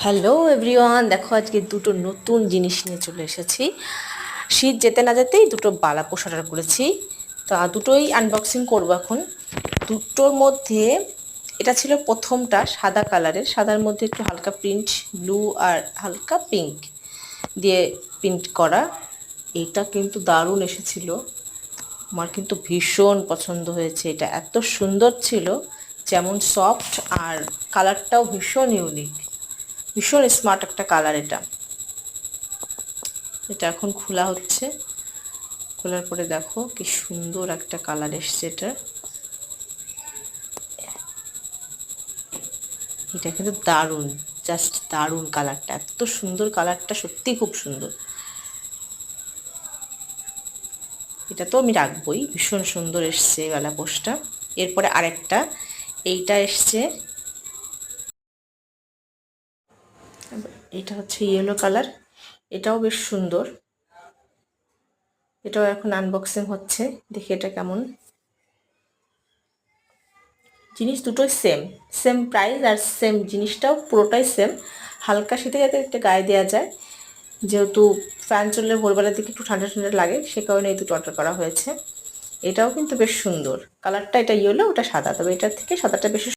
Hello everyone, দেখো আজকে দুটো নতুন জিনিস নিয়ে চলে এসেছি। শীত যেতে না যেতেই দুটো বালাপোষ অর্ডার করেছি, তো দুটোই আনবক্সিং করবো এখন। দুটোর মধ্যে এটা ছিল প্রথমটা সাদা কালারের, সাদার মধ্যে একটু হালকা প্রিন্ট, ব্লু আর হালকা পিঙ্ক দিয়ে প্রিন্ট করা। এটা কিন্তু দারুণ এসেছিল, আমার কিন্তু ভীষণ পছন্দ হয়েছে। এটা এত সুন্দর ছিল, যেমন সফট আর কালারটাও ভীষণ ইউনিক, ভীষণ স্মার্ট একটা কালার। এটা এটা এখন খোলা হচ্ছে, খোলার পরে দেখো কি সুন্দর একটা কালার এসছে। এটা কিন্তু দারুণ, জাস্ট দারুণ কালারটা, এত সুন্দর কালারটা, সত্যি খুব সুন্দর। এটা তো আমি রাখবই, ভীষণ সুন্দর এসছে বালাপোষটা। এরপরে আরেকটা এইটা এসছে, এটা হচ্ছে ইয়েলো কালার, এটাও বেশ সুন্দর। এটাও এখন আনবক্সিং হচ্ছে, দেখি এটা কেমন। জিনিস দুটোই সেম, সেম প্রাইস আর সেম জিনিসটাও পুরোটাই সেম। হালকা শীতে যাতে একটা গায়ে দেওয়া যায়, যেহেতু ফ্যান চললে ভোরবেলার দিকে একটু ঠান্ডা ঠান্ডা লাগে, সে কারণে এই দুটো অর্ডার করা হয়েছে। এটাও কিন্তু বেশ সুন্দর কালারটা, এটা ইয়েলো ওটা সাদা, তবে এটার থেকে সাদাটা বেশি